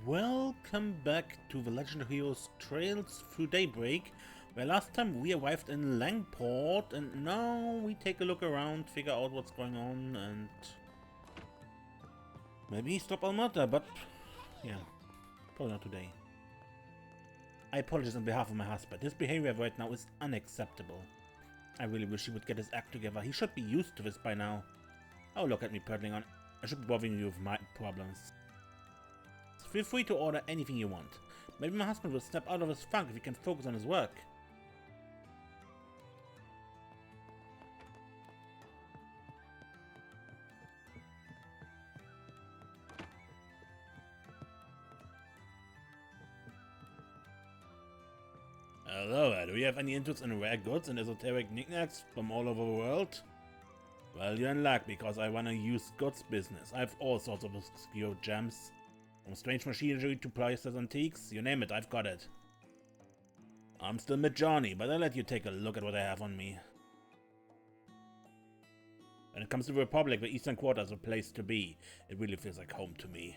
Welcome back to the Legend of Heroes Trails Through Daybreak, where last time we arrived in Langport, and now we take a look around, figure out what's going on, and maybe stop Almata, but yeah, probably not today. I apologize on behalf of my husband. His behavior right now is unacceptable. I really wish he would get his act together. He should be used to this by now. Oh, look at me prattling on. I should be bothering you with my problems. Feel free to order anything you want. Maybe my husband will snap out of his funk if he can focus on his work. Hello, do you have any interest in rare goods and esoteric knickknacks from all over the world? Well, you're in luck because I run a used goods business. I have all sorts of obscure gems. From strange machinery to priceless antiques, you name it, I've got it. I'm still mid-Johnny, but I'll let you take a look at what I have on me. When it comes to the Republic, the Eastern Quarter is a place to be. It really feels like home to me.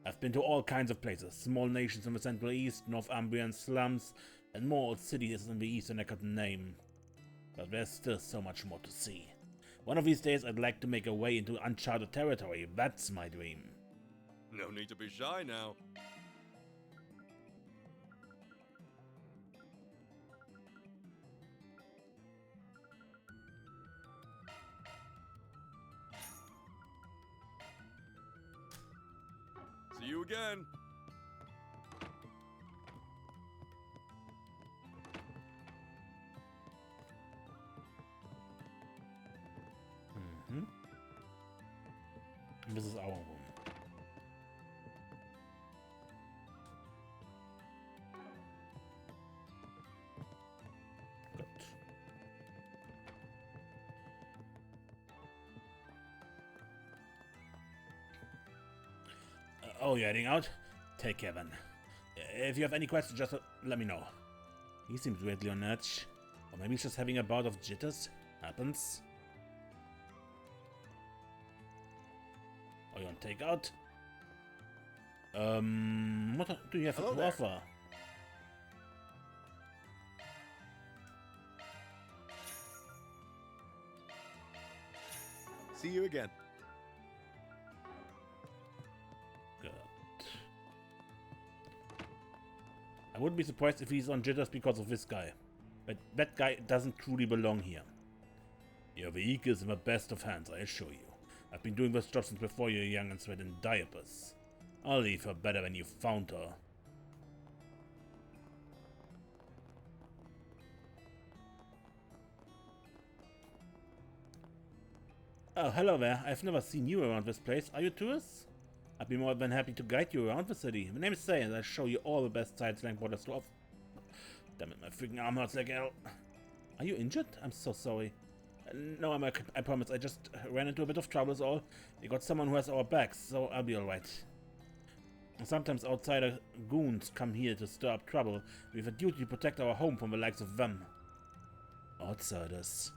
I've been to all kinds of places, small nations in the Central East, Northumbrian slums, and more old cities in the East than I could name. But there's still so much more to see. One of these days I'd like to make a way into uncharted territory, that's my dream. No need to be shy now. See you again. This is our room. Good. Oh, you're heading out? Take care then. If you have any questions, just let me know. He seems weirdly on edge. Or maybe he's just having a bout of jitters. Happens. Oh, you want takeout? What do you have to offer? See you again. Good. I wouldn't be surprised if he's on jitters because of this guy. But that guy doesn't truly belong here. Your vehicle is in the best of hands, I assure you. I've been doing this job since before you were young and sweat in diapers. I'll leave her better than you found her. Oh, hello there. I've never seen you around this place. Are you tourists? I'd be more than happy to guide you around the city. My name is Say, and I'll show you all the best sights Langport has to offer. Damn it, my freaking arm hurts like hell. Are you injured? I'm so sorry. No, I promise. I just ran into a bit of trouble is all. We got someone who has our backs, so I'll be alright. Sometimes outsider goons come here to stir up trouble. We have a duty to protect our home from the likes of them. Outsiders.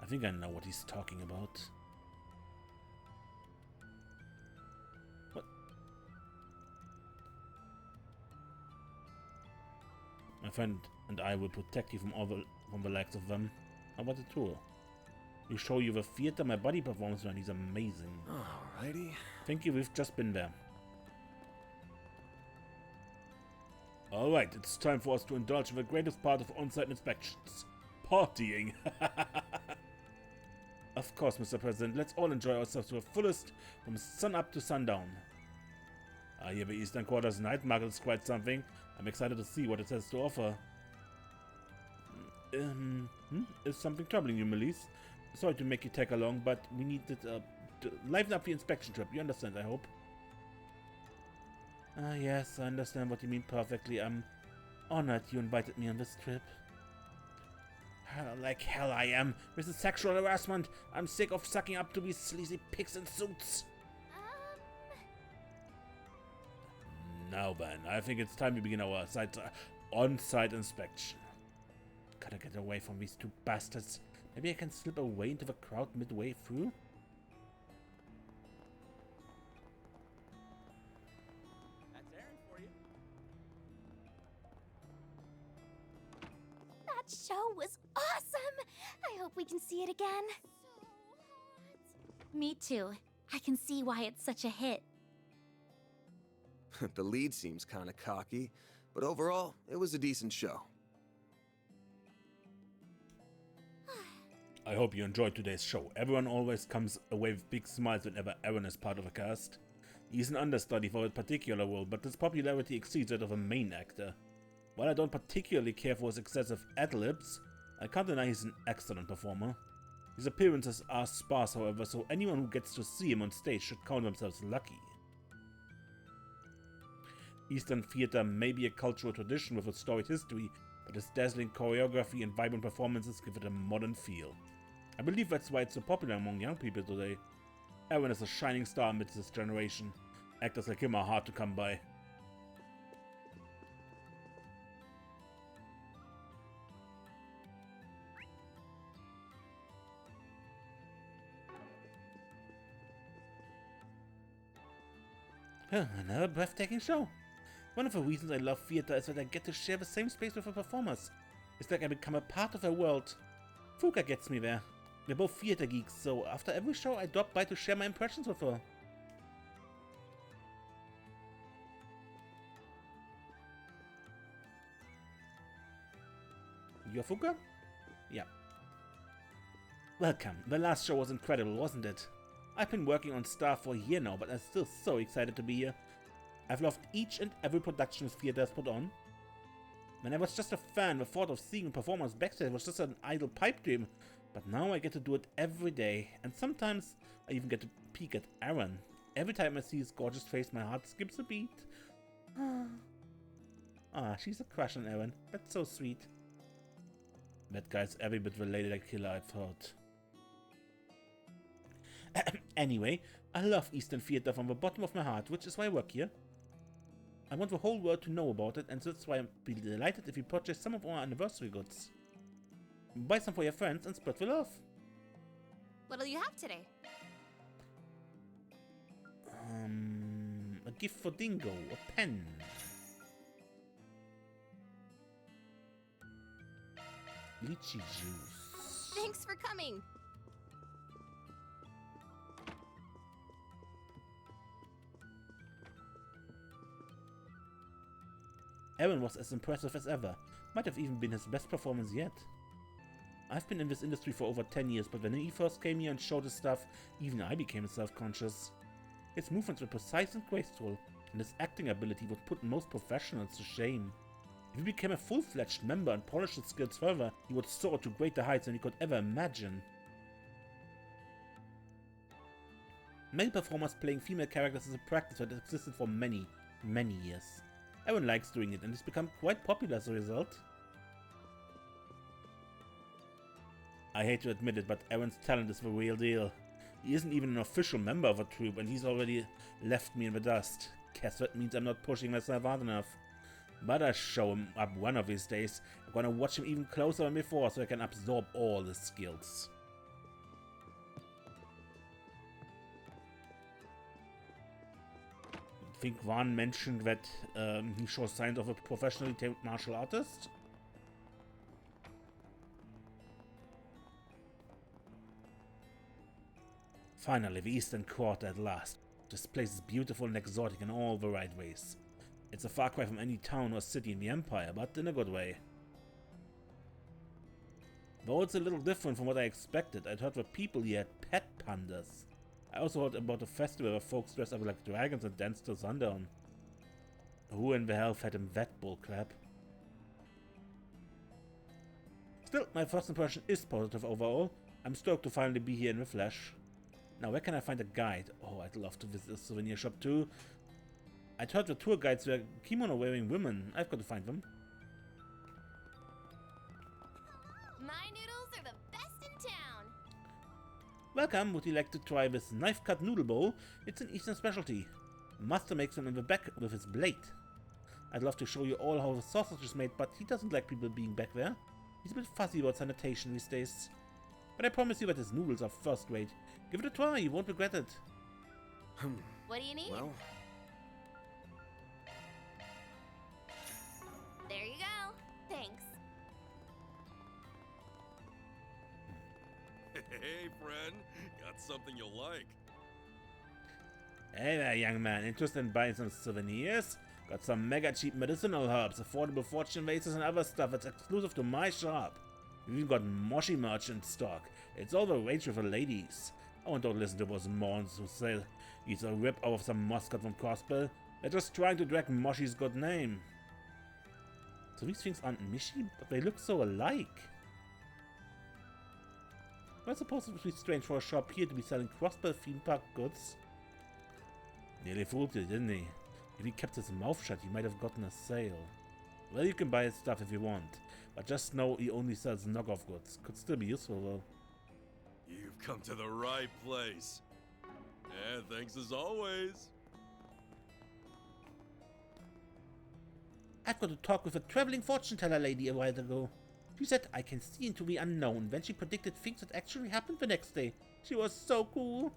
I think I know what he's talking about. What? My friend and I will protect you from the likes of them. How about the tour? We show you the theater my buddy performs when he's amazing. Alrighty. Thank you, we've just been there. Alright, it's time for us to indulge in the greatest part of on-site inspections. Partying! Of course, Mr. President, let's all enjoy ourselves to the fullest from sun up to sundown. I hear the Eastern Quarter's night market is quite something. I'm excited to see what it has to offer. Is something troubling you, Melise? Sorry to make you tag along, but we needed to liven up the inspection trip. You understand, I hope? Yes, I understand what you mean perfectly. I'm honored you invited me on this trip. Like hell I am. This is sexual harassment. I'm sick of sucking up to these sleazy pigs in suits. Now then, I think it's time we begin our on-site inspection. Gotta get away from these two bastards. Maybe I can slip away into the crowd midway through? That's Aaron. That show was awesome! I hope we can see it again. Me too. I can see why it's such a hit. The lead seems kinda cocky, but overall, it was a decent show. I hope you enjoyed today's show. Everyone always comes away with big smiles whenever Aaron is part of a cast. He's an understudy for a particular role, but his popularity exceeds that of a main actor. While I don't particularly care for his excessive ad-libs, I can't deny he's an excellent performer. His appearances are sparse, however, so anyone who gets to see him on stage should count themselves lucky. Eastern theater may be a cultural tradition with a storied history, but his dazzling choreography and vibrant performances give it a modern feel. I believe that's why it's so popular among young people today. Aaron is a shining star amidst this generation. Actors like him are hard to come by. Another breathtaking show. One of the reasons I love theater is that I get to share the same space with the performers. It's like I become a part of their world. Fuka gets me there. We're both theater geeks, so after every show I drop by to share my impressions with her. You're Fuka? Yeah. Welcome. The last show was incredible, wasn't it? I've been working on Star for a year now, but I'm still so excited to be here. I've loved each and every production this theater has put on. When I was just a fan, the thought of seeing performers backstage was just an idle pipe dream. But now I get to do it every day, and sometimes I even get to peek at Aaron. Every time I see his gorgeous face, my heart skips a beat. She's a crush on Aaron. That's so sweet. That guy's every bit related to Killer, I've heard. Anyway, I love Eastern theater from the bottom of my heart, which is why I work here. I want the whole world to know about it, and that's why I'd be delighted if you purchase some of our anniversary goods. Buy some for your friends and spread the love. What'll you have today? A gift for Dingo, a pen. Lychee juice. Thanks for coming. Aaron was as impressive as ever. Might have even been his best performance yet. I've been in this industry for over 10 years, but when he first came here and showed his stuff, even I became self-conscious. His movements were precise and graceful, and his acting ability would put most professionals to shame. If he became a full-fledged member and polished his skills further, he would soar to greater heights than he could ever imagine. Male performers playing female characters is a practice that has existed for many, many years. Aaron likes doing it and has become quite popular as a result. I hate to admit it, but Aaron's talent is the real deal. He isn't even an official member of a troupe and he's already left me in the dust. Guess that means I'm not pushing myself hard enough. But I'll show him up one of these days. I'm gonna watch him even closer than before so I can absorb all his skills. I think Van mentioned that he shows signs of a professionally trained martial artist. Finally, the Eastern Quarter at last. This place is beautiful and exotic in all the right ways. It's a far cry from any town or city in the Empire, but in a good way. Though it's a little different from what I expected, I'd heard that people here had pet pandas. I also heard about a festival where folks dress up like dragons and dance till sundown. Who in the hell fed him that bullcrap? Still, my first impression is positive overall. I'm stoked to finally be here in the flesh. Now, where can I find a guide? Oh, I'd love to visit a souvenir shop too. I'd heard the tour guides were kimono-wearing women. I've got to find them. My noodles are the best in town. Welcome, would you like to try this knife-cut noodle bowl? It's an Eastern specialty. Master makes them in the back with his blade. I'd love to show you all how the sausage is made, but he doesn't like people being back there. He's a bit fussy about sanitation these days. But I promise you that his noodles are first rate. Give it a try, you won't regret it. What do you need? Well, There you go. Thanks. Hey, friend. Got something you'll like. Hey there, young man. Interested in buying some souvenirs? Got some mega cheap medicinal herbs, affordable fortune vases, and other stuff that's exclusive to my shop. We've even got Moshi merch in stock. It's all the rage with the ladies. Oh, and don't listen to those morons who say he's a rip off some mascot from Crossbill. They're just trying to drag Moshi's good name. So these things aren't Mishi, but they look so alike. I suppose it would be strange for a shop here to be selling Crossbill theme park goods. Nearly fooled you, didn't he? If he kept his mouth shut, he might have gotten a sale. Well, you can buy his stuff if you want, but just know he only sells knockoff goods. Could still be useful, though. You've come to the right place. And thanks as always. I've got to talk with a traveling fortune teller lady a while ago. She said I can see into the unknown when she predicted things that actually happened the next day. She was so cool.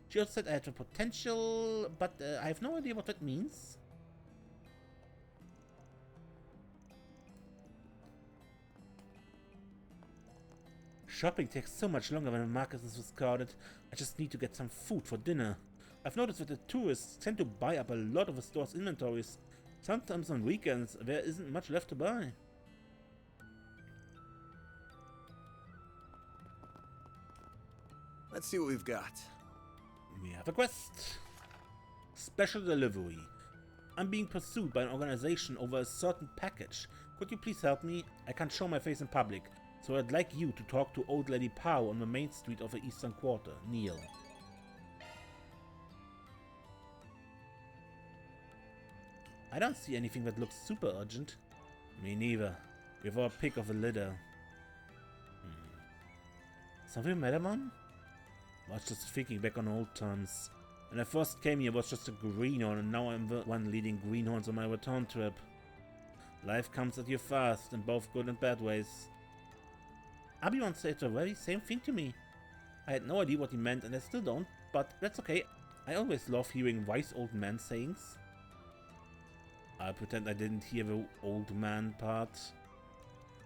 She also said I had the potential, but I have no idea what that means. Shopping takes so much longer when the market is crowded. I just need to get some food for dinner. I've noticed that the tourists tend to buy up a lot of the store's inventories. Sometimes on weekends there isn't much left to buy. Let's see what we've got. We have a quest. Special delivery. I'm being pursued by an organization over a certain package. Could you please help me? I can't show my face in public, so I'd like you to talk to Old Lady Pow on the main street of the Eastern Quarter. Neil. I don't see anything that looks super urgent. Me neither. Give her a pick of the litter. Something matter, man? I was just thinking back on old times. When I first came here, I was just a greenhorn, and now I'm the one leading greenhorns on my return trip. Life comes at you fast, in both good and bad ways. Abi once said the very same thing to me. I had no idea what he meant, and I still don't, but that's okay. I always love hearing wise old man sayings. I'll pretend I didn't hear the old man part.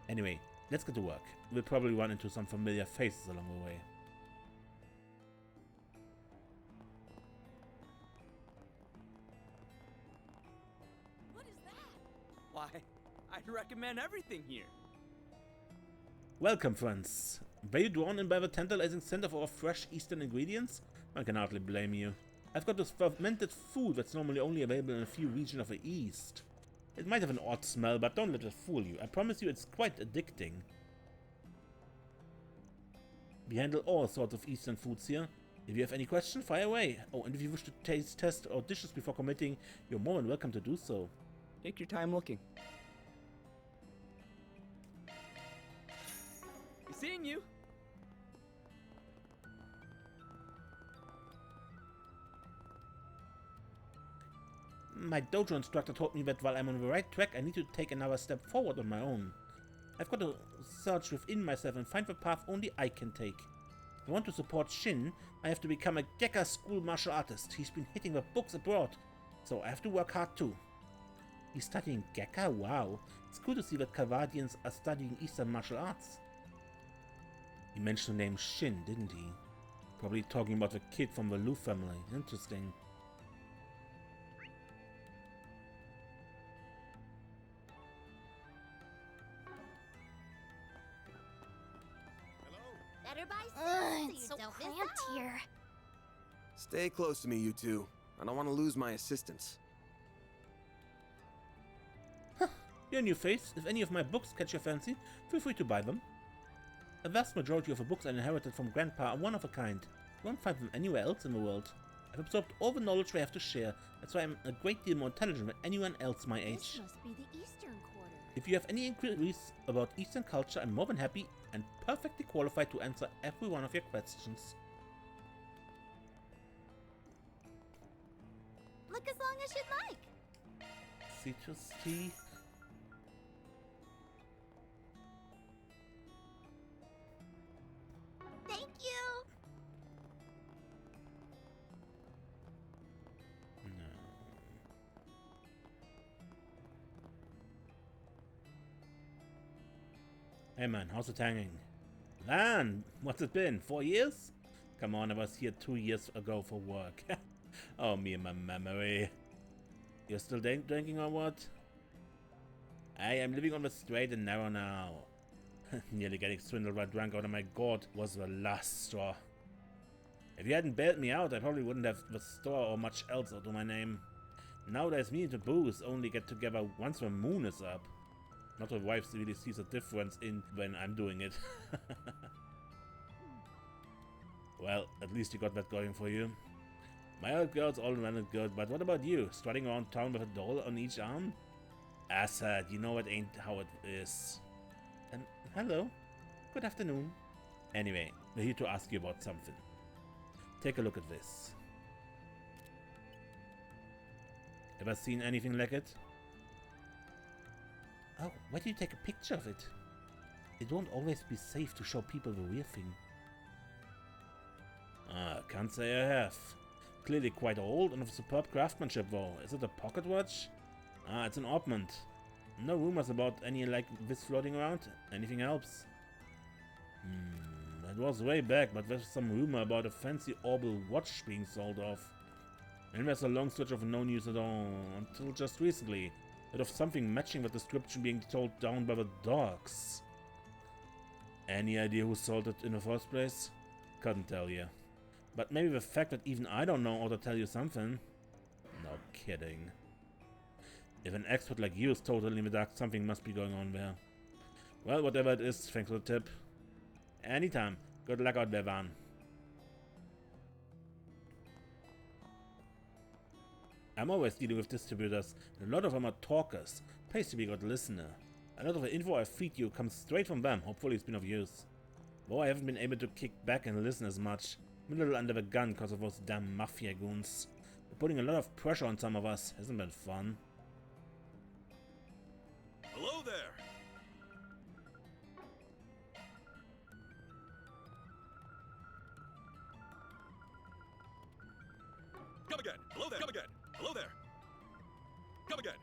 Anyway, let's get to work. We'll probably run into some familiar faces along the way. What is that? Why, I'd recommend everything here. Welcome, friends. Were you drawn in by the tantalizing scent of our fresh eastern ingredients? I can hardly blame you. I've got this fermented food that's normally only available in a few regions of the east. It might have an odd smell, but don't let it fool you. I promise you it's quite addicting. We handle all sorts of eastern foods here. If you have any questions, fire away. Oh, and if you wish to test our dishes before committing, you're more than welcome to do so. Take your time looking. You seeing you? My dojo instructor told me that while I'm on the right track, I need to take another step forward on my own. I've got to search within myself and find the path only I can take. If I want to support Shin, I have to become a Gekka school martial artist. He's been hitting the books abroad, so I have to work hard too. He's studying Gekka? Wow. It's cool to see that Kavadians are studying Eastern martial arts. He mentioned the name Shin, didn't he? Probably talking about the kid from the Lu family. Interesting. Better buy some It's so so you don't miss cramped out. here. Stay close to me, you two. I don't want to lose my assistance. You're a new face. If any of my books catch your fancy, feel free to buy them. A vast majority of the books I inherited from Grandpa are one of a kind. You won't find them anywhere else in the world. I've absorbed all the knowledge we have to share. That's why I'm a great deal more intelligent than anyone else my age. This must be the Eastern Quarter. If you have any inquiries about Eastern culture, I'm more than happy and perfectly qualified to answer every one of your questions. Look as long as you'd like. Citrus tea. Thank you. No. Hey man, how's it hanging? Van, what's it been? 4 years? Come on, I was here 2 years ago for work. Oh, me and my memory. You're still drinking or what? I am living on the straight and narrow now. Nearly getting swindled by drunk out of my gourd was the last straw. If you hadn't bailed me out, I probably wouldn't have the store or much else out of my name. Nowadays, me and the booze only get together once the moon is up. Not the wife really sees a difference in when I'm doing it. Well, at least you got that going for you. My old girl's all well and good, but what about you? Strutting around town with a doll on each arm? Assad, you know it ain't how it is. Hello. Good afternoon. Anyway, we're here to ask you about something. Take a look at this. Ever seen anything like it? Oh, why do you take a picture of it? It won't always be safe to show people the real thing. Can't say I have. Clearly quite old and of superb craftsmanship though. Is it a pocket watch? It's an ornament. No rumors about any like this floating around? Anything else? It was way back, but there's some rumor about a fancy orbital watch being sold off. And there's a long stretch of no news at all, until just recently. Bit of something matching the description being told down by the dogs. Any idea who sold it in the first place? Couldn't tell you. But maybe the fact that even I don't know ought to tell you something. No kidding. If an expert like you is totally in the dark, something must be going on there. Well, whatever it is, thanks for the tip. Anytime. Good luck out there, Van. I'm always dealing with distributors, and a lot of them are talkers. Pays to be a good listener. A lot of the info I feed you comes straight from them. Hopefully it's been of use. Though I haven't been able to kick back and listen as much. I'm a little under the gun because of those damn mafia goons. They're putting a lot of pressure on some of us. Hasn't been fun. Hello there! Come again! Hello there! Come again! Hello there! Come again!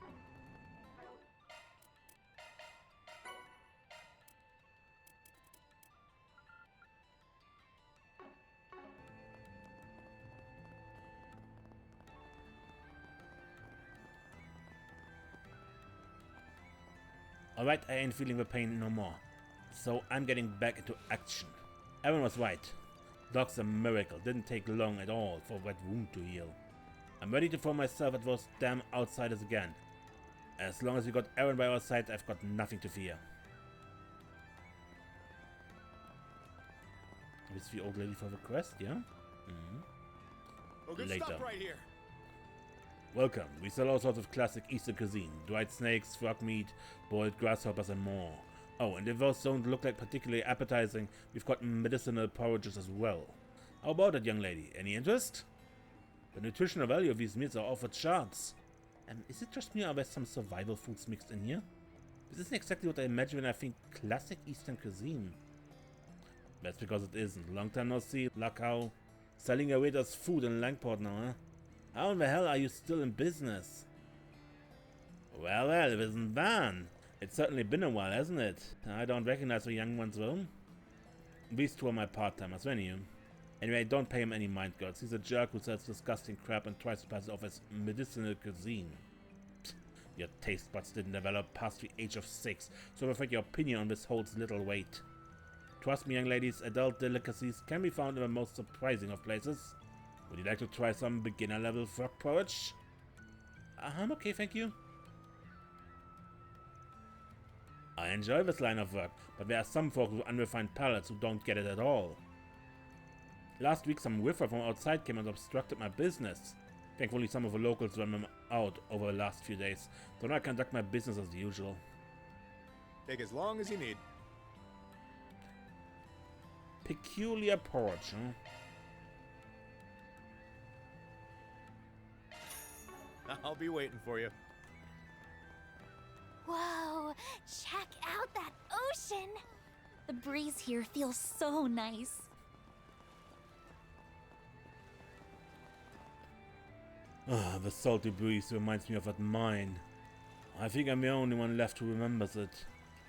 Alright, I ain't feeling the pain no more. So I'm getting back into action. Aaron was right. Dog's a miracle. Didn't take long at all for that wound to heal. I'm ready to throw myself at those damn outsiders again. As long as we got Aaron by our side, I've got nothing to fear. Is the old lady for the quest, yeah? Okay, Later. stop right here. Welcome. We sell all sorts of classic Eastern cuisine. Dried snakes, frog meat, boiled grasshoppers and more. Oh, and if those don't look like particularly appetizing, we've got medicinal porridges as well. How about it, young lady? Any interest? The nutritional value of these meals are off the charts. Is it just me or are there some survival foods mixed in here? This isn't exactly what I imagine when I think classic Eastern cuisine. That's because it isn't. Long time no see. Luck how. Selling away as food in Langport now, huh? How in the hell are you still in business? Well, it isn't Van. It's certainly been a while, hasn't it? I don't recognize the young ones though. These two are my part-timers, when you? Anyway, don't pay him any mind, girls. He's a jerk who sells disgusting crap and tries to pass it off as medicinal cuisine. Psst, your taste buds didn't develop past the age of 6, so I'm afraid your opinion on this holds little weight. Trust me, young ladies, adult delicacies can be found in the most surprising of places. Would you like to try some beginner-level frog porridge? I'm okay, thank you. I enjoy this line of work, but there are some folks with unrefined palates who don't get it at all. Last week, some whiffer from outside came and obstructed my business. Thankfully, some of the locals ran them out over the last few days, so now I conduct my business as usual. Take as long as you need. Peculiar porridge, huh? I'll be waiting for you. Whoa, check out that ocean. The breeze here feels so nice. The salty breeze reminds me of that mine. I think I'm the only one left who remembers it.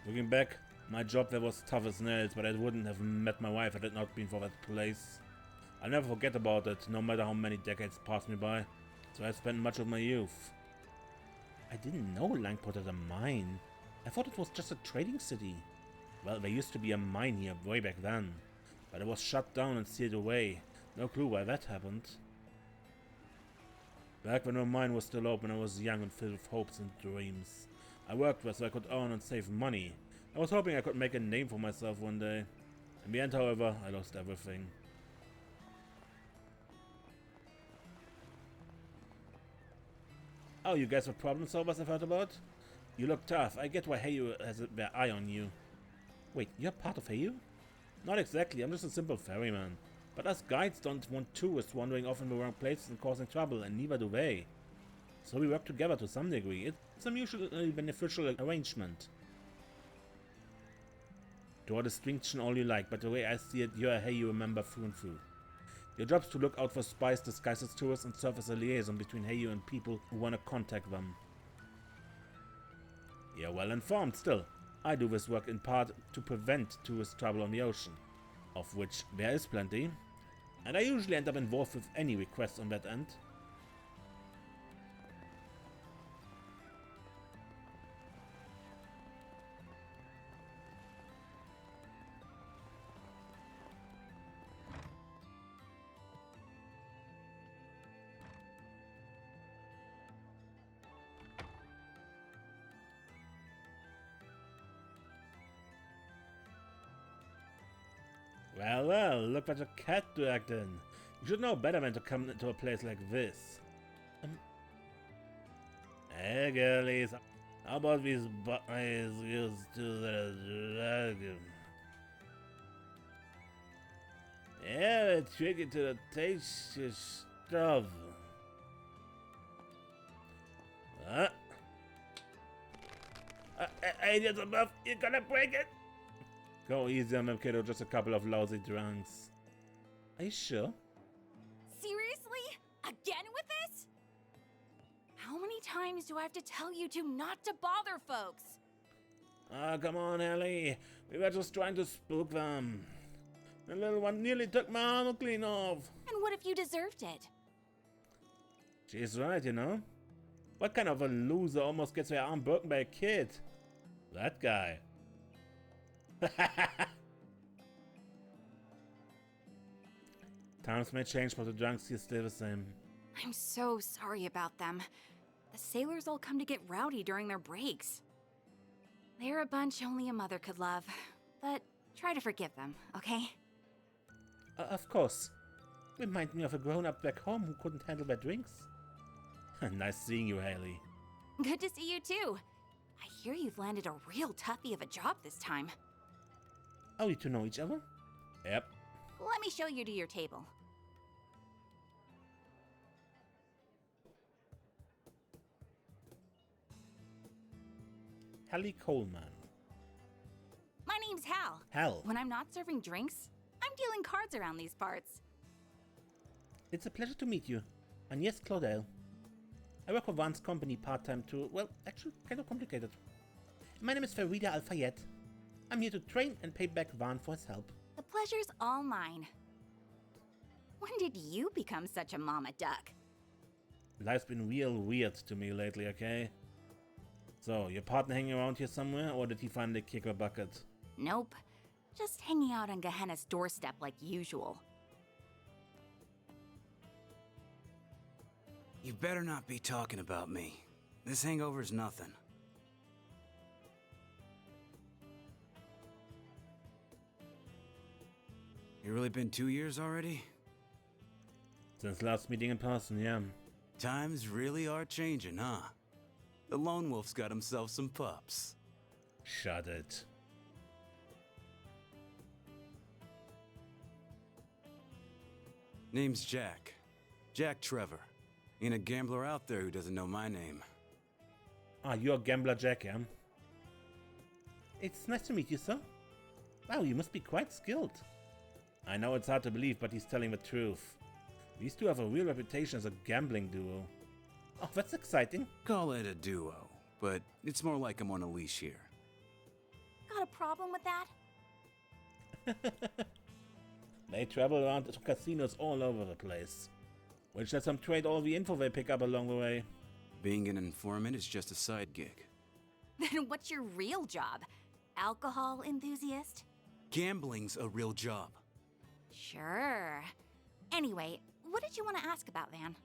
Looking back, My job there was tough as nails, but I wouldn't have met my wife had it not been for that place. I'll never forget about it, no matter how many decades pass me by. So I spent much of my youth. I didn't know Langport had a mine. I thought it was just a trading city. Well, there used to be a mine here way back then, but it was shut down and sealed away. No clue why that happened. Back when my mine was still open, I was young and filled with hopes and dreams. I worked there so I could earn and save money. I was hoping I could make a name for myself one day. In the end, however, I lost everything. Oh, you guys were problem solvers I've heard about? You look tough. I get why Heyu has their eye on you. Wait, you're part of Heyu? Not exactly, I'm just a simple ferryman. But us guides don't want tourists wandering off in the wrong places and causing trouble, and neither do they. So we work together to some degree. It's a mutually beneficial arrangement. Draw distinction all you like, but the way I see it, you're a Heyu member through and through. Your job's to look out for spies disguised as tourists and serve as a liaison between Heyu and people who want to contact them. You're well informed still. I do this work in part to prevent tourist trouble on the ocean, of which there is plenty, and I usually end up involved with any requests on that end. Well, look what your cat dragged in. You should know better than to come to a place like this. Hey girlies, how about these buttons used to the dragon? Yeah, they trick you to the tasty stuff. Hey, there's a buff, you're gonna break it? Go easy on them, kiddo, just a couple of lousy drunks. Are you sure? Seriously? Again with this? How many times do I have to tell you two not to bother folks? Ah, come on, Ellie. We were just trying to spook them. The little one nearly took my armor clean off. And what if you deserved it? She's right, you know. What kind of a loser almost gets their arm broken by a kid? That guy. Times may change, but the drunks here stay the same. I'm so sorry about them. The sailors all come to get rowdy during their breaks. They're a bunch only a mother could love, but try to forgive them, okay? Of course. Remind me of a grown-up back home who couldn't handle their drinks. Nice seeing you, Haley. Good to see you too. I hear you've landed a real toughie of a job this time. Oh, you two know each other? Yep. Let me show you to your table. Hallie Coleman. My name's Hal. Hal. When I'm not serving drinks, I'm dealing cards around these parts. It's a pleasure to meet you. And yes, Claudel. I work for Van's company part-time too. Well, actually, kind of complicated. My name is Farida Al-Fayed. I'm here to train and pay back Van for his help. The pleasure's all mine. When did you become such a mama duck? Life's been real weird to me lately, okay? So, your partner hanging around here somewhere, or did he finally kick a bucket? Nope. Just hanging out on Gehenna's doorstep like usual. You better not be talking about me. This hangover's nothing. You really been 2 years already? Since last meeting in person, yeah. Times really are changing, huh? The lone wolf's got himself some pups. Shut it. Name's Jack. Jack Trevor. Ain't a gambler out there who doesn't know my name. Ah, you're Gambler Jack, yeah? It's nice to meet you, sir. Wow, you must be quite skilled. I know it's hard to believe, but he's telling the truth. These two have a real reputation as a gambling duo. Oh, that's exciting. Call it a duo, but it's more like I'm on a leash here. got a problem with that? They travel around to casinos all over the place, which lets them trade all the info they pick up along the way. Being an informant is just a side gig. Then what's your real job? Alcohol enthusiast? Gambling's a real job. Sure. Anyway, what did you want to ask about, Van?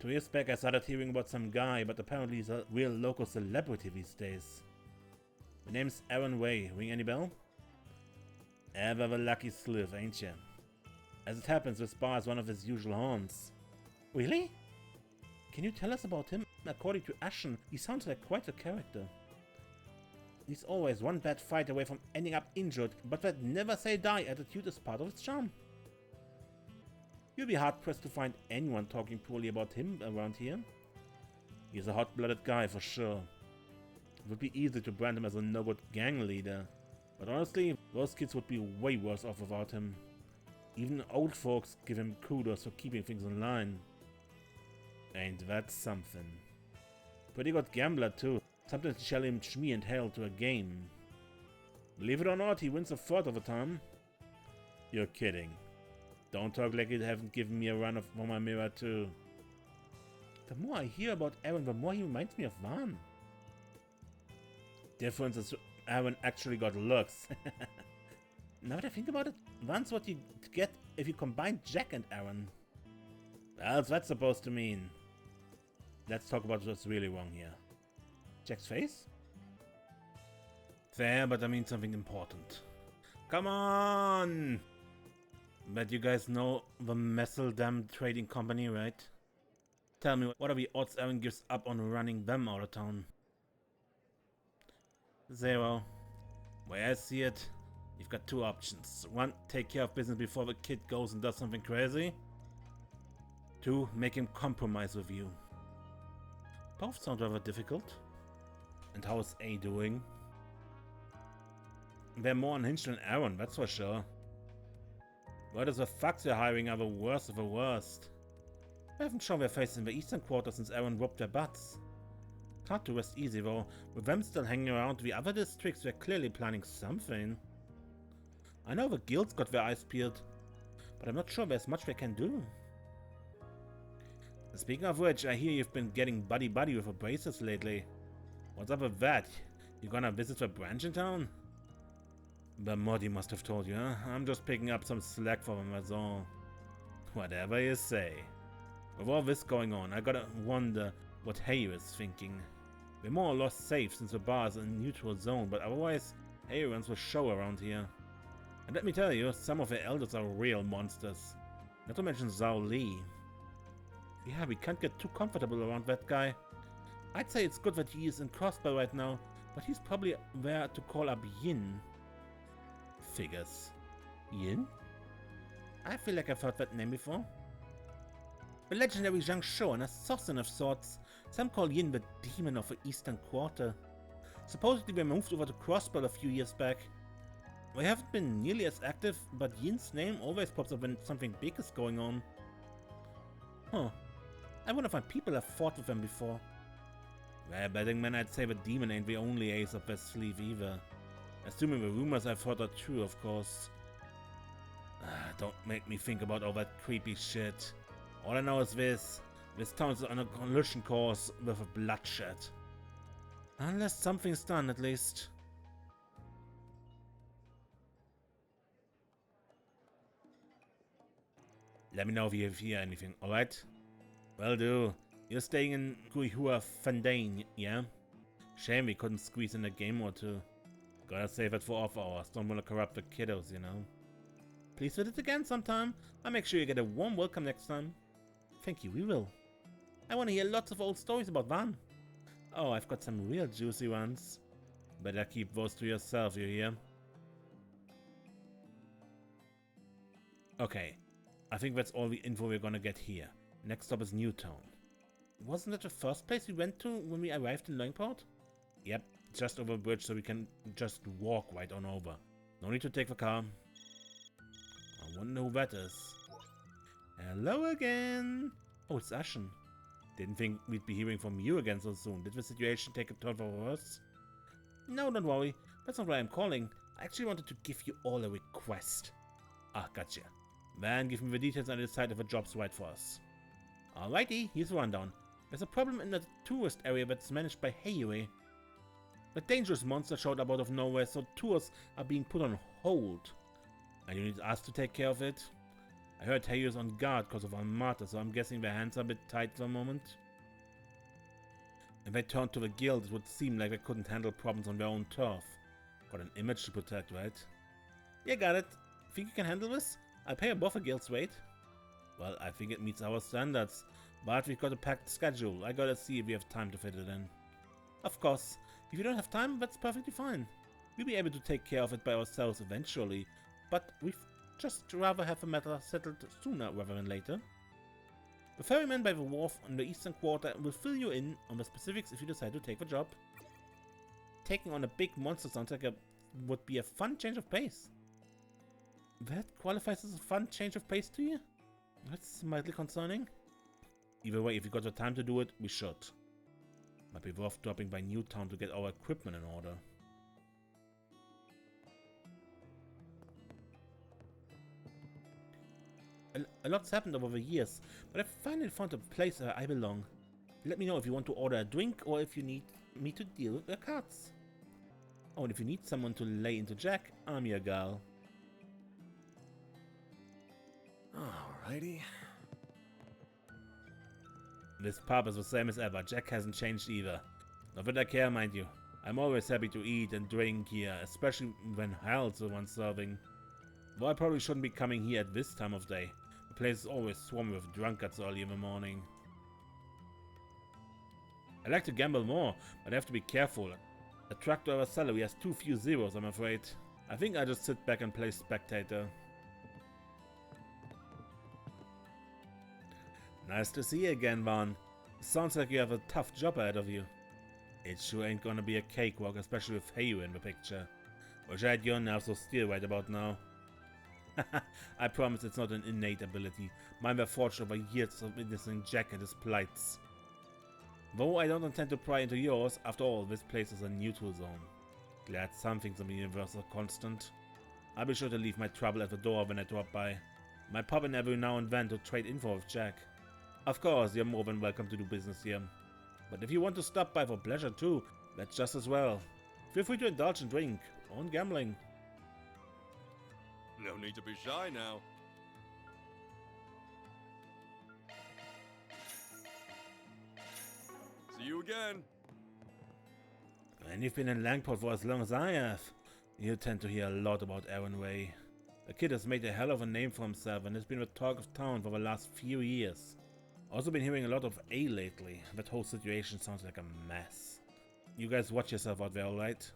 2 years back I started hearing about some guy, but apparently he's a real local celebrity these days. The name's Aaron Way. Ring any bell? Ever the lucky sleuth, ain't ya? As it happens, this bar is one of his usual haunts. Really? Can you tell us about him? According to Ashen, he sounds like quite a character. He's always one bad fight away from ending up injured, but that never say die attitude is part of his charm. You'll be hard-pressed to find anyone talking poorly about him around here. He's a hot-blooded guy for sure. It would be easy to brand him as a no-good gang leader, but honestly, those kids would be way worse off without him. Even old folks give him kudos for keeping things in line. Ain't that something? Pretty good gambler too. Sometimes shell him Shmee and Hell to a game. Believe it or not, he wins a third of the time. You're kidding. Don't talk like you haven't given me a run for my mirror too. The more I hear about Aaron, the more he reminds me of Van. Difference is Aaron actually got looks. Now that I think about it, Van's what you get if you combine Jack and Aaron. What's that supposed to mean? Let's talk about what's really wrong here. Jack's face? Fair, but I mean something important. Come on! Bet you guys know the Messeldam Trading Company, right? Tell me, what are the odds Aaron gives up on running them out of town? 0. Way I see it, you've got 2 options. 1, take care of business before the kid goes and does something crazy. 2, make him compromise with you. Both sound rather difficult. And how is A doing? They're more unhinged than Aaron, that's for sure. What is the fucks they're hiring are the worst of the worst. They haven't shown their faces in the eastern quarter since Aaron whooped their butts. Hard to rest easy though, with them still hanging around the other districts they're clearly planning something. I know the guild's got their eyes peeled, but I'm not sure there's much they can do. Speaking of which, I hear you've been getting buddy-buddy with the braces lately. What's up with that? You gonna visit the branch in town? The Modi must have told you, huh? I'm just picking up some slack for them, that's all. Whatever you say. With all this going on, I gotta wonder what Hayer is thinking. We're more or less safe since the bar is in a neutral zone, but otherwise, Hayer runs the show around here. And let me tell you, some of the elders are real monsters. Not to mention Zhao Li. Yeah, we can't get too comfortable around that guy. I'd say it's good that he is in Crossbow right now, but he's probably there to call up Yin. Figures. Yin? I feel like I've heard that name before. A legendary young show, an assassin of sorts. Some call Yin the demon of the Eastern Quarter. Supposedly they moved over to Crossbow a few years back. They haven't been nearly as active, but Yin's name always pops up when something big is going on. Huh. I wonder if my people have fought with them before. Well, betting man, I'd say the demon ain't the only ace up their sleeve either. Assuming the rumors I've heard are true, of course. Don't make me think about all that creepy shit. All I know is this. This town is on a collision course with a bloodshed. Unless something's done, at least. Let me know if you hear anything, alright? Will do. You're staying in Guihua Fandane, yeah? Shame we couldn't squeeze in a game or two. Gotta save it for off hours, don't wanna corrupt the kiddos, you know? Please visit again sometime. I'll make sure you get a warm welcome next time. Thank you, we will. I wanna hear lots of old stories about Van. Oh, I've got some real juicy ones. Better keep those to yourself, you hear? Okay, I think that's all the info we're gonna get here. Next stop is Newtown. Wasn't that the first place we went to when we arrived in Langport? Yep, just over a bridge so we can just walk right on over. No need to take the car. I wonder who that is. Hello again! Oh, it's Ashen. Didn't think we'd be hearing from you again so soon. Did the situation take a turn for worse? No, don't worry. That's not why I'm calling. I actually wanted to give you all a request. Ah, gotcha. Then give me the details and decide if a job's right for us. Alrighty, here's the rundown. There's a problem in the tourist area that's managed by Hayway. A dangerous monster showed up out of nowhere, so tours are being put on hold. And you need us to take care of it? I heard Hayway's on guard because of Armata, so I'm guessing their hands are a bit tight for the moment. If they turned to the guild, it would seem like they couldn't handle problems on their own turf. Got an image to protect, right? Yeah, got it. Think you can handle this? I'll pay above a guild's rate. Well, I think it meets our standards, but we've got a packed schedule. I gotta see if we have time to fit it in. Of course, if you don't have time, that's perfectly fine. We'll be able to take care of it by ourselves eventually, but we'd just rather have the matter settled sooner rather than later. The ferryman by the wharf on the eastern quarter will fill you in on the specifics if you decide to take the job. Taking on a big monster sounds like would be a fun change of pace. That qualifies as a fun change of pace to you? That's mildly concerning. Either way, if you got the time to do it, we should. Might be worth dropping by Newtown to get our equipment in order. A lot's happened over the years, but I finally found a place where I belong. Let me know if you want to order a drink or if you need me to deal with your cards. Oh, and if you need someone to lay into Jack, I'm your gal. Alrighty. This pub is the same as ever. Jack hasn't changed either. Not that I care, mind you. I'm always happy to eat and drink here, especially when Hal's the one serving. Though I probably shouldn't be coming here at this time of day. The place is always swarming with drunkards early in the morning. I like to gamble more, but I have to be careful. A truck driver salary has too few zeros, I'm afraid. I think I just sit back and play spectator. Nice to see you again, Vaughn. Sounds like you have a tough job ahead of you. It sure ain't gonna be a cakewalk, especially with Hayu in the picture. Wish I had your nerves so still right about now. I promise it's not an innate ability. Mine were forged over years of witnessing Jack and his plights. Though I don't intend to pry into yours, after all, this place is a neutral zone. Glad something's a universal constant. I'll be sure to leave my trouble at the door when I drop by. My pop in every now and then to trade info with Jack. Of course, you're more than welcome to do business here. But if you want to stop by for pleasure too, that's just as well. Feel free to indulge and drink, or in gambling. No need to be shy now. See you again. And you've been in Langport for as long as I have. You tend to hear a lot about Aaron Way. The kid has made a hell of a name for himself and has been the talk of town for the last few years. Also been hearing a lot of A lately. That whole situation sounds like a mess. You guys watch yourself out there, alright?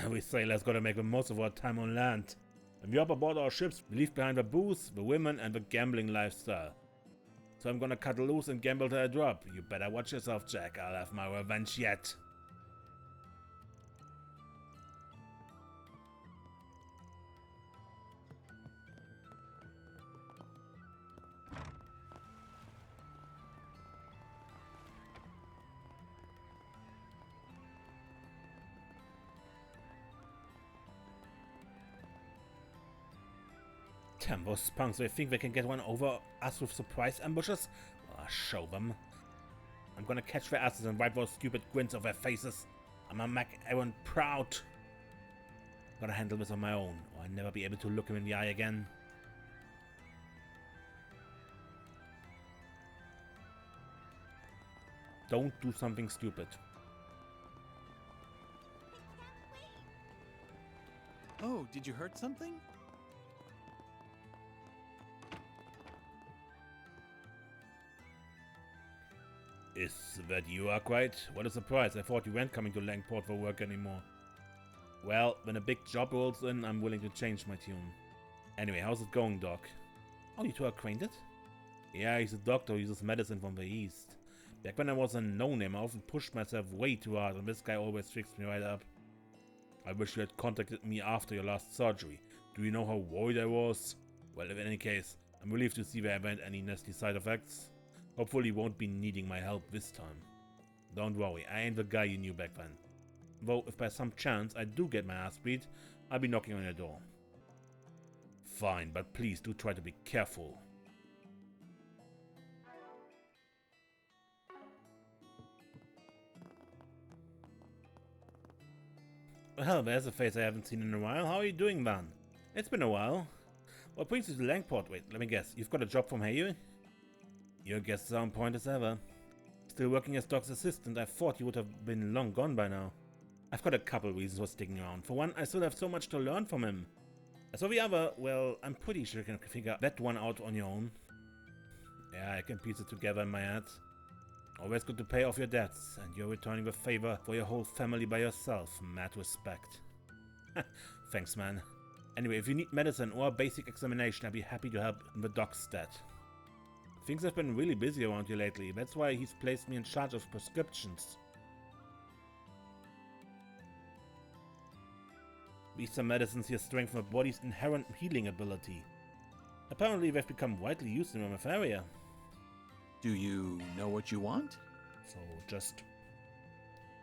We sailors gotta make the most of our time on land. When we up aboard our ships, we leave behind the booze, the women, and the gambling lifestyle. So I'm gonna cut loose and gamble till I drop. You better watch yourself, Jack. I'll have my revenge yet. Damn, those punks, they think they can get one over us with surprise ambushes? Well, I'll show them. I'm gonna catch their asses and wipe those stupid grins off their faces. I'm gonna make Aaron proud. Gotta handle this on my own, or I'll never be able to look him in the eye again. Don't do something stupid. Oh, did you hurt something? Is that you, Arkwright? What a surprise. I thought you weren't coming to Langport for work anymore. Well, when a big job rolls in, I'm willing to change my tune. Anyway, how's it going, Doc? Oh, you two are acquainted? Yeah, he's a doctor who uses medicine from the East. Back when I was a no-name, I often pushed myself way too hard, and this guy always fixed me right up. I wish you had contacted me after your last surgery. Do you know how worried I was? Well, in any case, I'm relieved to see there weren't any nasty side effects. Hopefully won't be needing my help this time. Don't worry, I ain't the guy you knew back then. Though if by some chance I do get my ass beat, I'll be knocking on your door. Fine, but please do try to be careful. Well, there's a face I haven't seen in a while. How are you doing, Van? It's been a while. What brings you to Langport? Wait, let me guess. You've got a job from here? Your guess is on point as ever. Still working as Doc's assistant. I thought you would have been long gone by now. I've got a couple reasons for sticking around. For one, I still have so much to learn from him. As for the other, well, I'm pretty sure you can figure that one out on your own. Yeah, I can piece it together in my head. Always good to pay off your debts, and you're returning the favor for your whole family by yourself. Mad respect. Thanks, man. Anyway, if you need medicine or a basic examination, I'd be happy to help in the doc's stead. Things have been really busy around here lately. That's why he's placed me in charge of prescriptions. These are medicines here strengthen the body's inherent healing ability. Apparently, they've become widely used in the area. Do you know what you want? So, just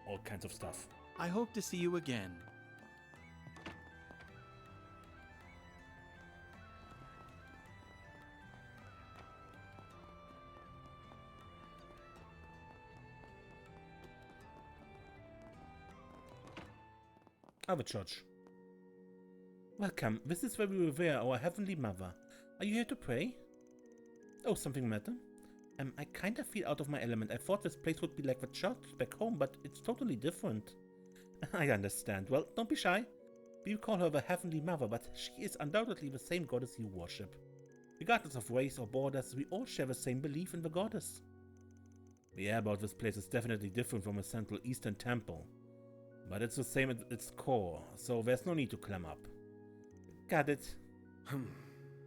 all kinds of stuff. I hope to see you again. Our church. Welcome. This is where we revere our Heavenly Mother. Are you here to pray? Oh, something matter? I kinda feel out of my element. I thought this place would be like the church back home, but it's totally different. I understand. Well, don't be shy. We call her the Heavenly Mother, but she is undoubtedly the same goddess you worship. Regardless of race or borders, we all share the same belief in the goddess. The air about this place is definitely different from a Central Eastern temple. But it's the same at its core, so there's no need to clam up. Got it.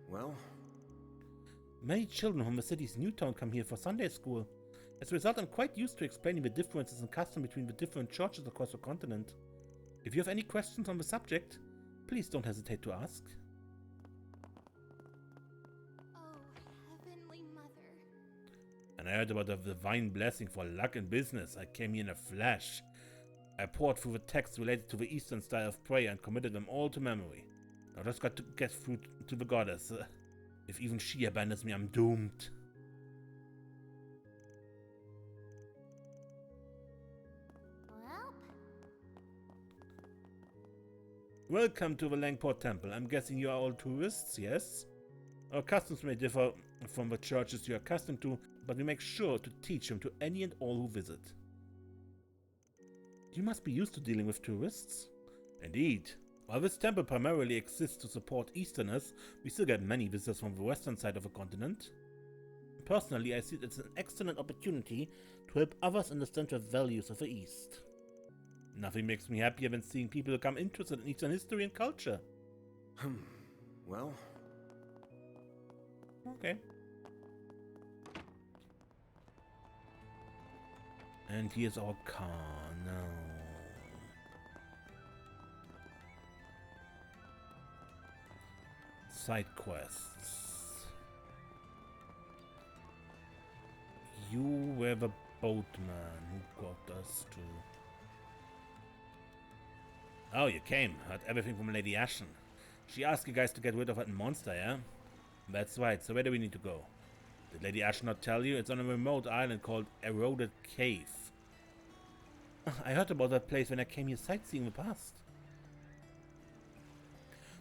Well... Many children from the city's Newtown come here for Sunday school. As a result, I'm quite used to explaining the differences in custom between the different churches across the continent. If you have any questions on the subject, please don't hesitate to ask. Oh, Heavenly Mother. And I heard about the divine blessing for luck and business. I came here in a flash. I poured through the texts related to the Eastern style of prayer and committed them all to memory. I just got to get through to the goddess. If even she abandons me, I'm doomed. Well, Welcome to the Langport Temple. I'm guessing you are all tourists, yes? Our customs may differ from the churches you're accustomed to, but we make sure to teach them to any and all who visit. You must be used to dealing with tourists. Indeed. While this temple primarily exists to support Easterners, we still get many visitors from the western side of the continent. Personally, I see it as an excellent opportunity to help others understand the values of the East. Nothing makes me happier than seeing people become interested in Eastern history and culture. Well... Okay. And here's our car now. Side quests. You were the boatman who got us to... Oh, you came. Heard everything from Lady Ashen. She asked you guys to get rid of that monster, yeah? That's right. So where do we need to go? Did Lady Ashen not tell you? It's on a remote island called Eroded Cave. I heard about that place when I came here sightseeing in the past.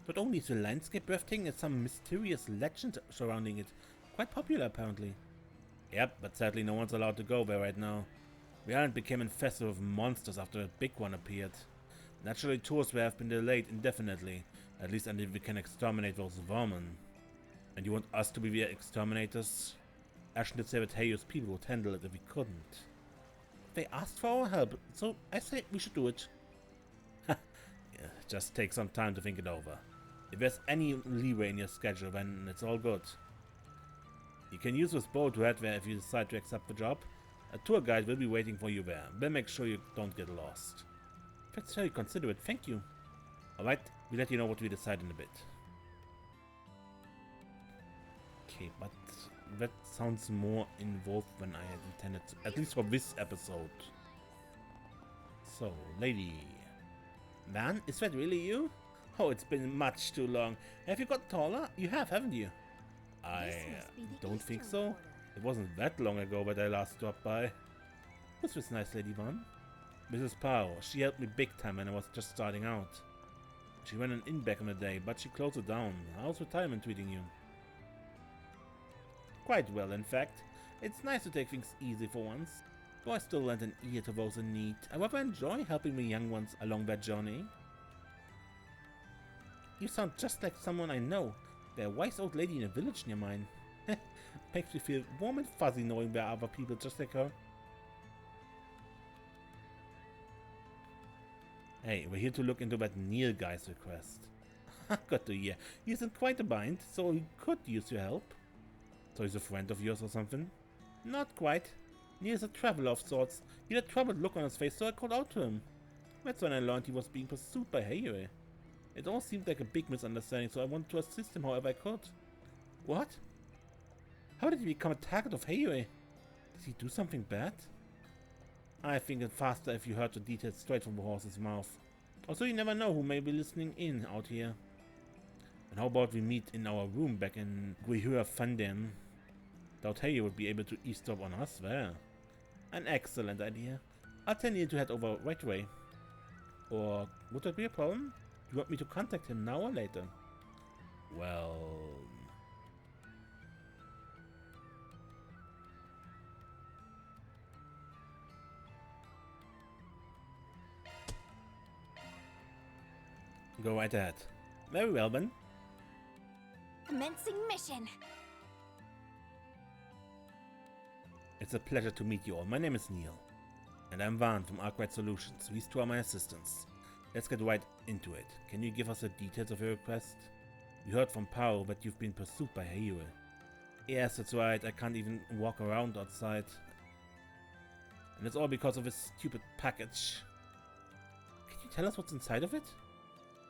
Not only is the landscape breathtaking, there's some mysterious legend surrounding it. Quite popular, apparently. Yep, but sadly no one's allowed to go there right now. The island became infested with monsters after a big one appeared. Naturally, tours there have been delayed indefinitely, at least until we can exterminate those vermin. And you want us to be the exterminators? Ashen did say that Heyo's people would handle it if we couldn't. They asked for our help, so I say we should do it. Yeah, just take some time to think it over. If there's any leeway in your schedule, then it's all good. You can use this boat to head there if you decide to accept the job. A tour guide will be waiting for you there. They'll make sure you don't get lost. That's very considerate, thank you. Alright, we'll let you know what we decide in a bit. Okay, but that sounds more involved than I had intended, at least for this episode. So, lady. Man, is that really you? Oh, it's been much too long. Have you got taller? You have, haven't you? I don't think so. It wasn't that long ago that I last dropped by. Who's this nice lady one? Mrs. Pao. She helped me big time when I was just starting out. She ran an inn back in the day, but she closed it down. How's retirement treating you? Quite well, in fact. It's nice to take things easy for once. Though I still lend an ear to those in need. I rather enjoy helping the young ones along their journey. You sound just like someone I know. They're a wise old lady in a village near mine. Makes me feel warm and fuzzy knowing there are other people just like her. Hey, we're here to look into that Neil guy's request. Good to hear. He's in quite a bind, so he could use your help. So he's a friend of yours or something? Not quite. Neil's a traveler of sorts. He had a troubled look on his face, so I called out to him. That's when I learned he was being pursued by Heiyue. It all seemed like a big misunderstanding, so I wanted to assist him however I could. What? How did he become a target of Heiyue? Did he do something bad? I think it's faster if you heard the details straight from the horse's mouth. Also, you never know who may be listening in out here. And how about we meet in our room back in Guihua Fanden? Doubt Heiyue would be able to eavesdrop on us there. An excellent idea. I'll tell you to head over right away. Or would that be a problem? Do you want me to contact him now or later? Well... Go right ahead. Very well then. Commencing mission. It's a pleasure to meet you all. My name is Neil. And I'm Van from Arkwright Solutions. These two are my assistants. Let's get right into it. Can you give us the details of your request? We heard from Pao that you've been pursued by Heiyue. Yes, that's right. I can't even walk around outside. And it's all because of this stupid package. Can you tell us what's inside of it?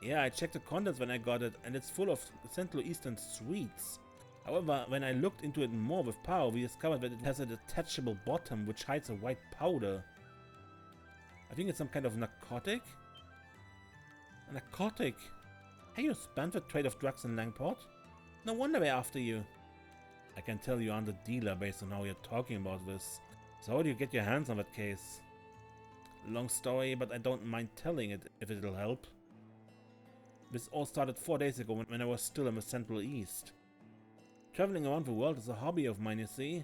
Yeah, I checked the contents when I got it, and it's full of Central Eastern sweets. However, when I looked into it more with Pao, we discovered that it has a detachable bottom which hides a white powder. I think it's some kind of narcotic? A narcotic? Heiyue banned the trade of drugs in Langport? No wonder they're after you. I can tell you aren't a dealer based on how you're talking about this. So how do you get your hands on that case? Long story, but I don't mind telling it if it'll help. This all started 4 days ago when I was still in the Central East. Traveling around the world is a hobby of mine, you see.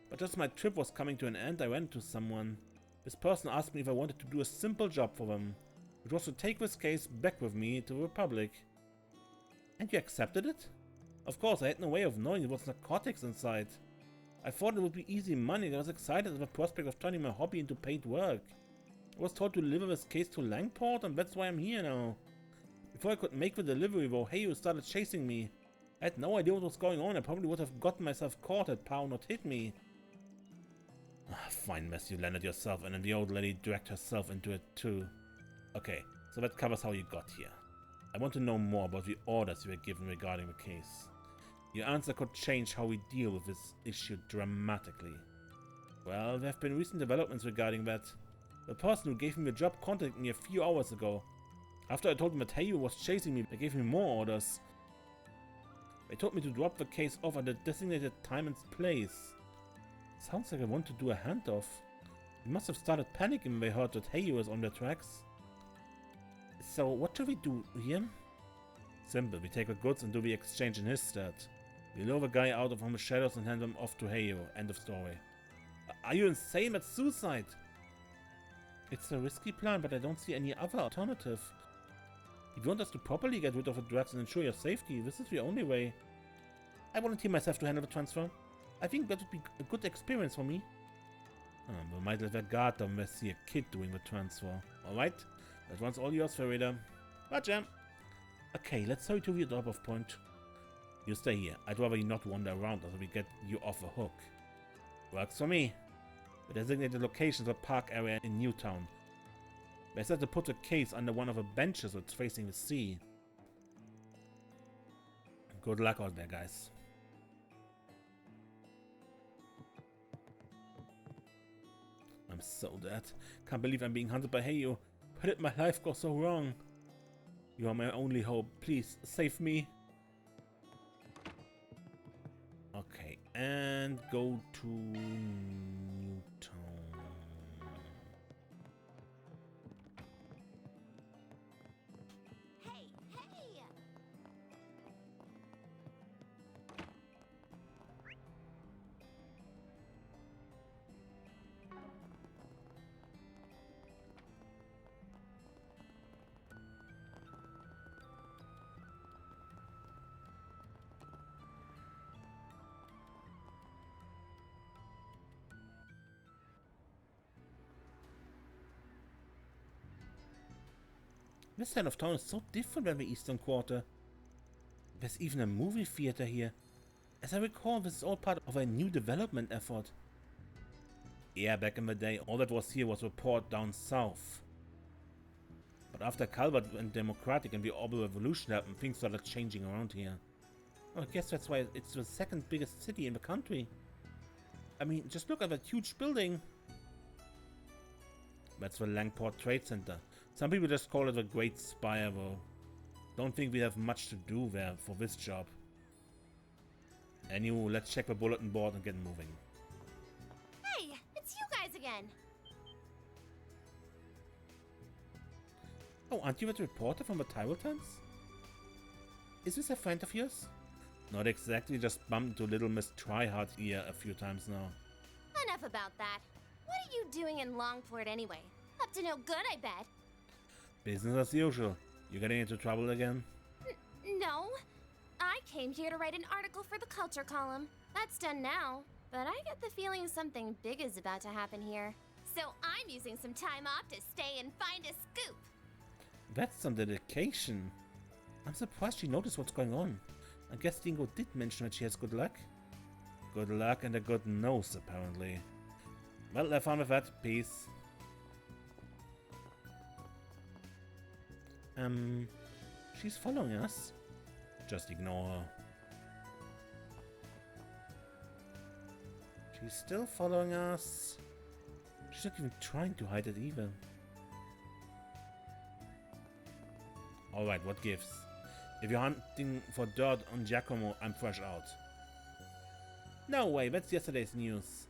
But just as my trip was coming to an end, I ran into someone. This person asked me if I wanted to do a simple job for them, which was to take this case back with me to the Republic. And you accepted it? Of course, I had no way of knowing there was narcotics inside. I thought it would be easy money and I was excited at the prospect of turning my hobby into paid work. I was told to deliver this case to Langport, and that's why I'm here now. Before I could make the delivery, though, Heiyue started chasing me. I had no idea what was going on. I probably would have gotten myself caught had Pao not hit me. Fine mess you landed yourself, and then the old lady dragged herself into it too. Okay, so that covers how you got here. I want to know more about the orders you were given regarding the case. Your answer could change how we deal with this issue dramatically. Well, there have been recent developments regarding that. The person who gave me the job contacted me a few hours ago. After I told them that Heiyue was chasing me, they gave me more orders. They told me to drop the case off at a designated time and place. Sounds like I want to do a handoff. They must have started panicking when they heard that Heiyue is on their tracks. So what do we do here? Simple, we take the goods and do the exchange in his stead. We lure the guy out from the shadows and hand him off to Heiyue. End of story. Are you insane? That's suicide! It's a risky plan, but I don't see any other alternative. If you want us to properly get rid of the drugs and ensure your safety, this is the only way. I volunteer myself to handle the transfer. I think that would be a good experience for me. We might let the guard down and see a kid doing the transfer. Alright, that one's all yours, Farida. Roger. Okay, let's hurry to the drop-off point. You stay here. I'd rather you not wander around until we get you off the hook. Works for me. The designated location is a park area in Newtown. They said to put the case under one of the benches that's facing the sea. Good luck out there, guys. I'm so dead. Can't believe I'm being hunted by Heyo. Why did my life go so wrong? You are my only hope. Please, save me. Okay, and go to Newtown. Hey, hey! This side of town is so different than the Eastern Quarter. There's even a movie theater here. As I recall, this is all part of a new development effort. Yeah, back in the day, all that was here was a port down south. But after Calvert went democratic and the Orbital Revolution happened, things started changing around here. Well, I guess that's why it's the second biggest city in the country. I mean, just look at that huge building. That's the Langport Trade Center. Some people just call it the Great Spire, though. Don't think we have much to do there for this job. Anyway, let's check the bulletin board and get moving. Hey, it's you guys again. Oh, aren't you that reporter from the Tyrell Times? Is this a friend of yours? Not exactly, just bumped into Little Miss Tryhard here a few times now. Enough about that. What are you doing in Langport anyway? Up to no good, I bet. Business as usual. You getting into trouble again? No. I came here to write an article for the culture column. That's done now. But I get the feeling something big is about to happen here. So I'm using some time off to stay and find a scoop. That's some dedication. I'm surprised she noticed what's going on. I guess Dingo did mention that she has good luck. Good luck and a good nose, apparently. Well, have fun with that. Peace. She's following us. Just ignore her. She's still following us. She's not even trying to hide it either. Alright, what gives? If you're hunting for dirt on Giacomo, I'm fresh out. No way, that's yesterday's news.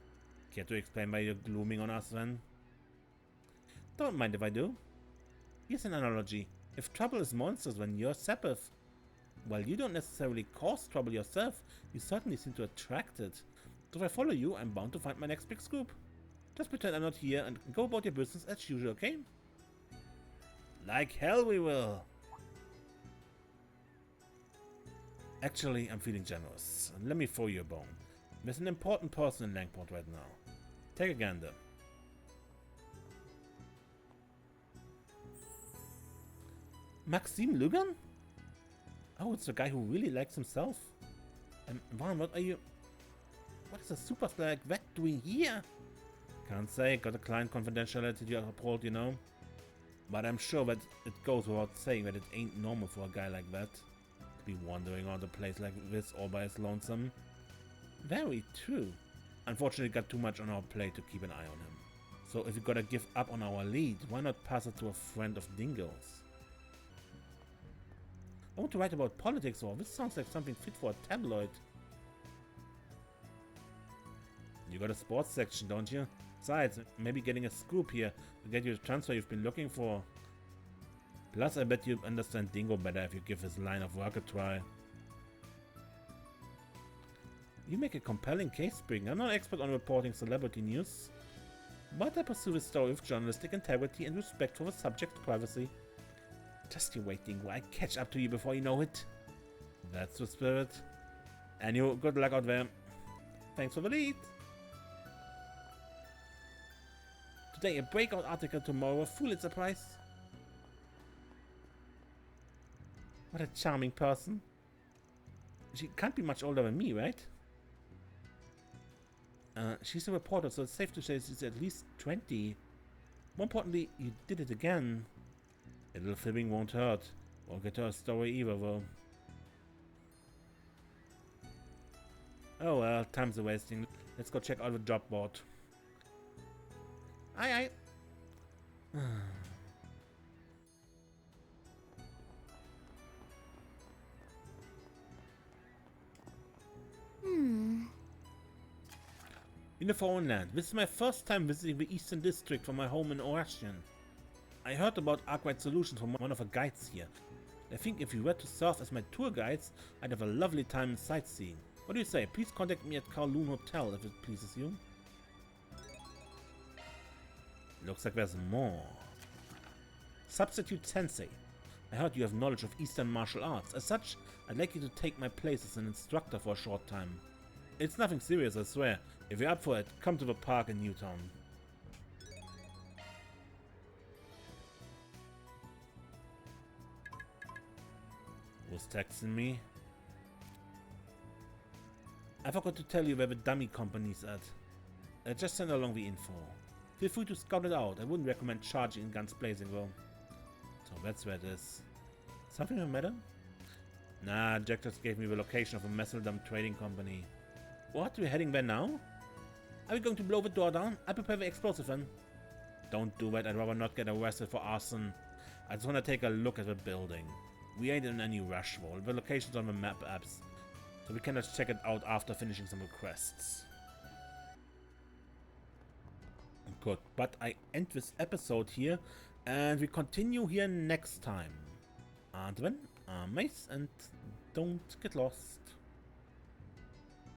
Care to explain why you're glooming on us then? Don't mind if I do. Here's an analogy. If trouble is monsters, then you're Sepith. While you don't necessarily cause trouble yourself, you certainly seem to attract it. So if I follow you, I'm bound to find my next big scoop. Just pretend I'm not here and go about your business as usual, okay? Like hell we will! Actually, I'm feeling generous. Let me throw you a bone. There's an important person in Langport right now. Take a gander. Maxime Lugan? Oh, it's the guy who really likes himself. Vaughn, what are you... What is a superstar like that doing here? Can't say, got a client confidentiality to uphold, you know. But I'm sure that it goes without saying that it ain't normal for a guy like that to be wandering around a place like this all by his lonesome. Very true. Unfortunately, got too much on our plate to keep an eye on him. So if you gotta give up on our lead, why not pass it to a friend of Dingo's? I want to write about politics, or this sounds like something fit for a tabloid. You got a sports section, don't you? Besides, maybe getting a scoop here to get you the transfer you've been looking for. Plus, I bet you understand Dingo better if you give his line of work a try. You make a compelling case, Spring. I'm not an expert on reporting celebrity news, but I pursue this story with journalistic integrity and respect for the subject's privacy. Just you wait, Dingo. I catch up to you before you know it. That's the spirit. And you, good luck out there. Thanks for the lead. Today, a breakout article. Tomorrow, a Pulitzer Prize. What a charming person. She can't be much older than me, right? She's a reporter, so it's safe to say she's at least 20. More importantly, you did it again. A little fibbing won't hurt. Won't get her a story either, though. Oh well, time's a wasting. Let's go check out the job board. Aye, aye. In a foreign land. This is my first time visiting the Eastern District from my home in Oration. I heard about Arkwright Solutions from one of the guides here. I think if you were to serve as my tour guides, I'd have a lovely time in sightseeing. What do you say? Please contact me at Kowloon Hotel if it pleases you. Looks like there's more. Substitute Sensei. I heard you have knowledge of Eastern martial arts. As such, I'd like you to take my place as an instructor for a short time. It's nothing serious, I swear. If you're up for it, come to the park in Newtown. Who's texting me? I forgot to tell you where the dummy company's at. I just sent along the info. Feel free to scout it out. I wouldn't recommend charging in guns blazing though. So that's where it is. Something the matter? Nah, Jack just gave me the location of a Messeldom trading company. What? We're heading there now? Are we going to blow the door down? I prepare the explosive then. Don't do that. I'd rather not get arrested for arson. I just want to take a look at the building. We ain't in any rush though. The location's on the map apps, so we can just check it out after finishing some requests. Good, but I end this episode here, and we continue here next time. And then, mace, and don't get lost.